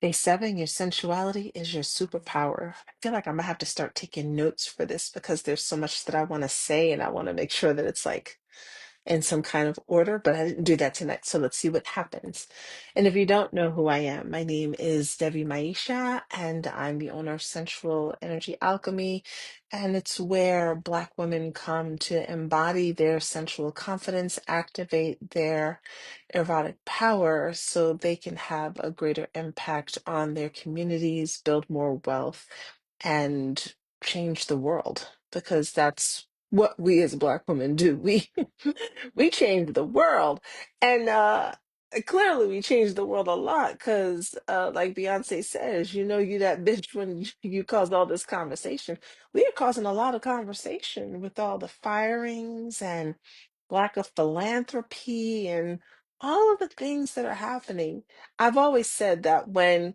Day seven, your sensuality is your superpower. I feel like I'm gonna have to start taking notes for this because there's so much that I want to say and I want to make sure that it's like in some kind of order, but I didn't do that tonight. So let's see what happens. And if you don't know who I am, my name is Debbie Maisha, and I'm the owner of Sensual Energy Alchemy. And it's where Black women come to embody their sensual confidence, activate their erotic power so they can have a greater impact on their communities, build more wealth, and change the world. Because that's what we as Black women do. We changed the world. And clearly we changed the world a lot because like Beyonce says, you know you that bitch when you caused all this conversation. We are causing a lot of conversation with all the firings and lack of philanthropy and all of the things that are happening. I've always said that when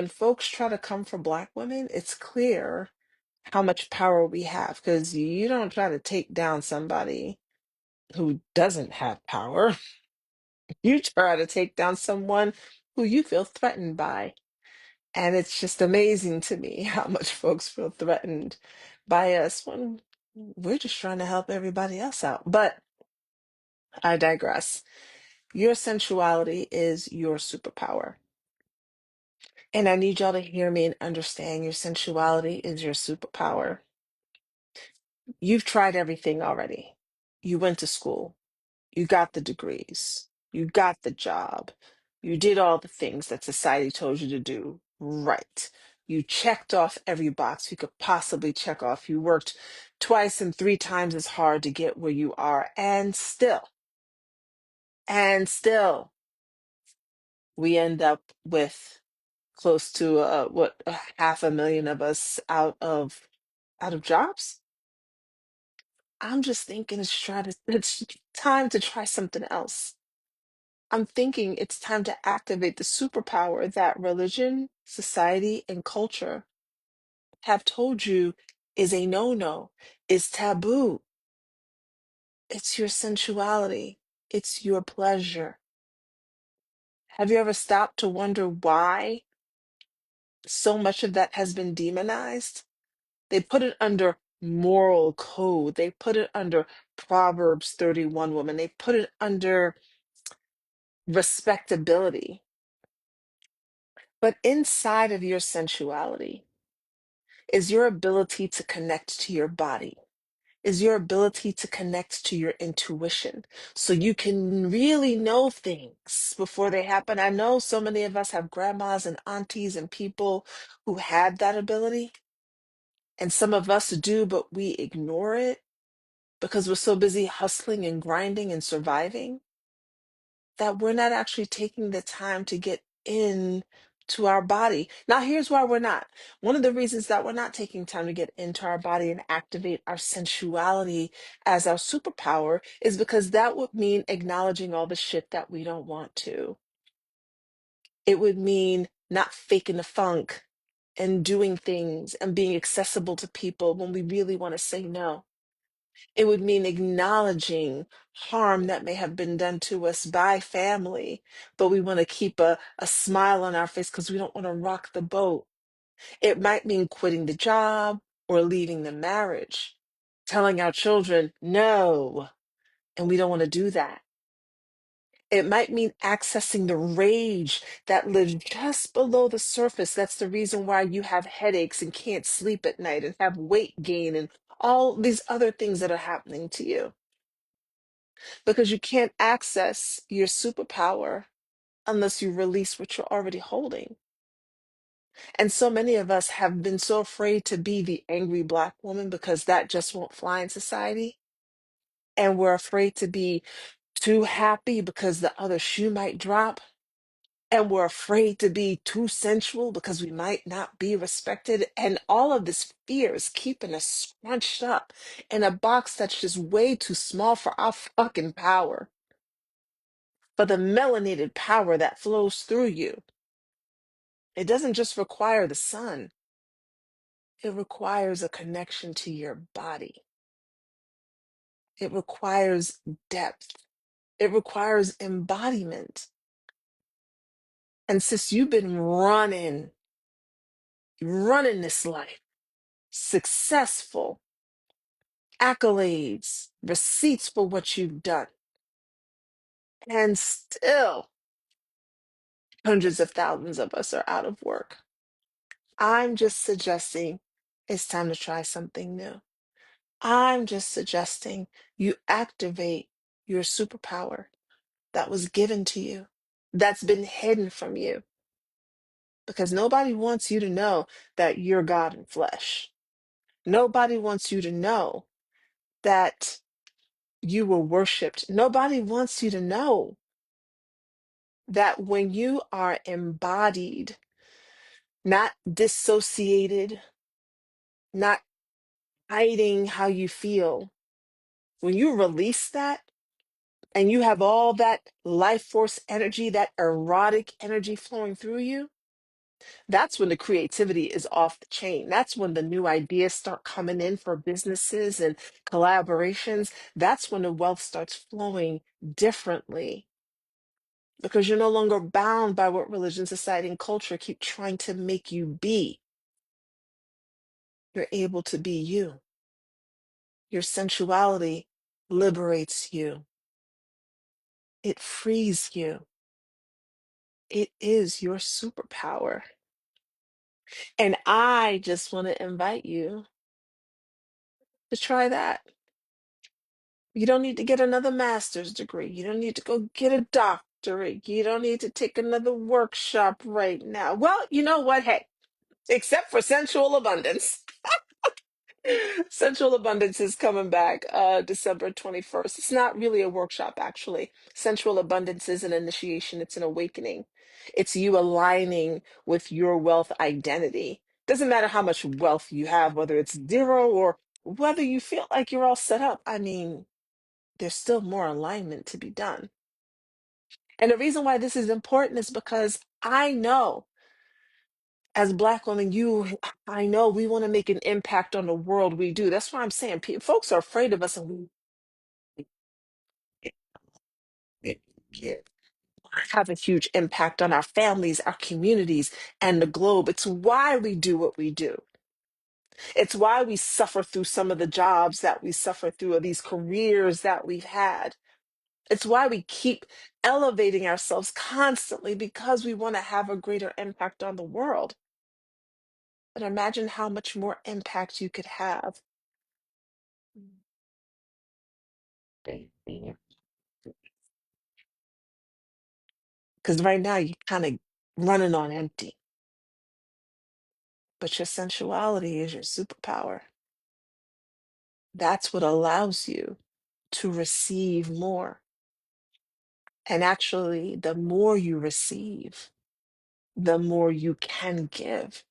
folks try to come for Black women, it's clear how much power we have because you don't try to take down somebody who doesn't have power. You try to take down someone who you feel threatened by. And it's just amazing to me how much folks feel threatened by us when we're just trying to help everybody else out. But I digress. Your sensuality is your superpower. And I need y'all to hear me and understand your sensuality is your superpower. You've tried everything already. You went to school. You got the degrees. You got the job. You did all the things that society told you to do. Right. You checked off every box you could possibly check off. You worked twice and three times as hard to get where you are. And still, we end up with close to what 500,000 of us out of jobs. I'm just thinking it's time to try something else. I'm thinking it's time to activate the superpower that religion, society, and culture have told you is a no-no, is taboo. It's your sensuality, it's your pleasure. Have you ever stopped to wonder why so much of that has been demonized? They put it under moral code, they put it under Proverbs 31 woman, they put it under respectability. But inside of your sensuality, is your ability to connect to your body, is your ability to connect to your intuition so you can really know things before they happen. I know so many of us have grandmas and aunties and people who had that ability, and some of us do, but we ignore it because we're so busy hustling and grinding and surviving that we're not actually taking the time to get in to our body. Now, here's why we're not. One of the reasons that we're not taking time to get into our body and activate our sensuality as our superpower is because that would mean acknowledging all the shit that we don't want to. It would mean not faking the funk and doing things and being accessible to people when we really want to say no. It would mean acknowledging harm that may have been done to us by family, but we want to keep a smile on our face because we don't want to rock the boat. It might mean quitting the job or leaving the marriage, telling our children no, and we don't want to do that. It might mean accessing the rage that lives just below the surface. That's the reason why you have headaches and can't sleep at night and have weight gain and all these other things that are happening to you because you can't access your superpower unless you release what you're already holding. And so many of us have been so afraid to be the angry Black woman because that just won't fly in society. And we're afraid to be too happy because the other shoe might drop. And we're afraid to be too sensual because we might not be respected. And all of this fear is keeping us scrunched up in a box that's just way too small for our fucking power, for the melanated power that flows through you. It doesn't just require the sun, it requires a connection to your body. It requires depth. It requires embodiment. And sis, you've been running this life, successful, accolades, receipts for what you've done. And still, hundreds of thousands of us are out of work. I'm just suggesting it's time to try something new. I'm just suggesting you activate your superpower that was given to you, that's been hidden from you, because nobody wants you to know that you're God in flesh. Nobody wants you to know that you were worshiped. Nobody wants you to know that when you are embodied, not dissociated, not hiding how you feel, when you release that and you have all that life force energy, that erotic energy flowing through you, that's when the creativity is off the chain. That's when the new ideas start coming in for businesses and collaborations. That's when the wealth starts flowing differently, because you're no longer bound by what religion, society, and culture keep trying to make you be. You're able to be you. Your sensuality liberates you, it frees you. It is your superpower. And I just want to invite you to try that. You don't need to get another master's degree. You don't need to go get a doctorate. You don't need to take another workshop right now. Well, you know what? Hey, except for sensual abundance. Sensual Abundance is coming back December 21st. It's not really a workshop, actually. Sensual Abundance is an initiation, it's an awakening. It's you aligning with your wealth identity. Doesn't matter how much wealth you have, whether it's zero or whether you feel like you're all set up. I mean, there's still more alignment to be done. And the reason why this is important is because I know, as Black women, I know we want to make an impact on the world. We do. That's why I'm saying folks are afraid of us, and we have a huge impact on our families, our communities, and the globe. It's why we do what we do. It's why we suffer through some of the jobs that we suffer through, or these careers that we've had. It's why we keep elevating ourselves constantly, because we want to have a greater impact on the world. But imagine how much more impact you could have. Because right now you're kind of running on empty, but your sensuality is your superpower. That's what allows you to receive more. And actually, the more you receive, the more you can give,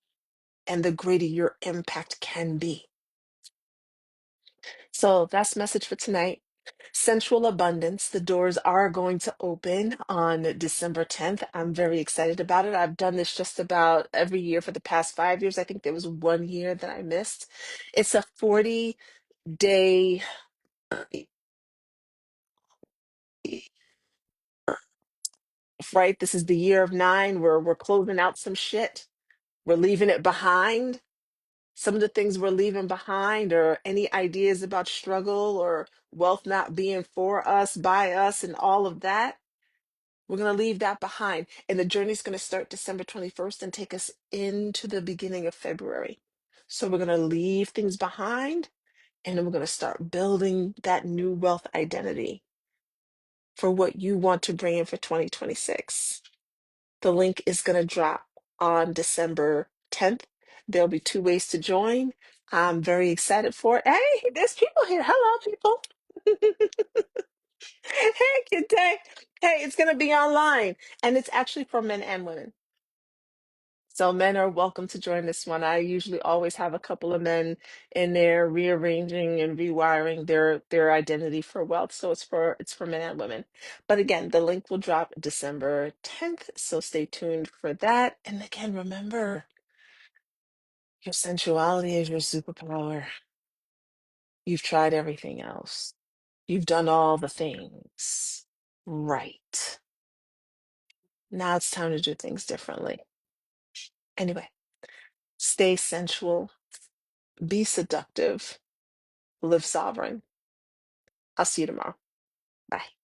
and the greater your impact can be. So that's message for tonight. Sensual Abundance. The doors are going to open on December 10th. I'm very excited about it. I've done this just about every year for the past 5 years. I think there was one year that I missed. It's a 40-day, right? This is the year of nine, where we're closing out some shit. We're leaving it behind. Some of the things we're leaving behind, or any ideas about struggle or wealth not being for us, by us, and all of that. We're going to leave that behind. And the journey's going to start December 21st and take us into the beginning of February. So we're going to leave things behind, and then we're going to start building that new wealth identity for what you want to bring in for 2026. The link is going to drop on December 10th. There'll be two ways to join. I'm very excited for it. Hey, there's people here. Hello, people. Hey, Kente. Hey, it's going to be online, and it's actually for men and women. So men are welcome to join this one. I usually always have a couple of men in there rearranging and rewiring their identity for wealth. So it's for men and women. But again, the link will drop December 10th. So stay tuned for that. And again, remember, your sensuality is your superpower. You've tried everything else. You've done all the things right. Now it's time to do things differently. Anyway, stay sensual, be seductive, live sovereign. I'll see you tomorrow. Bye.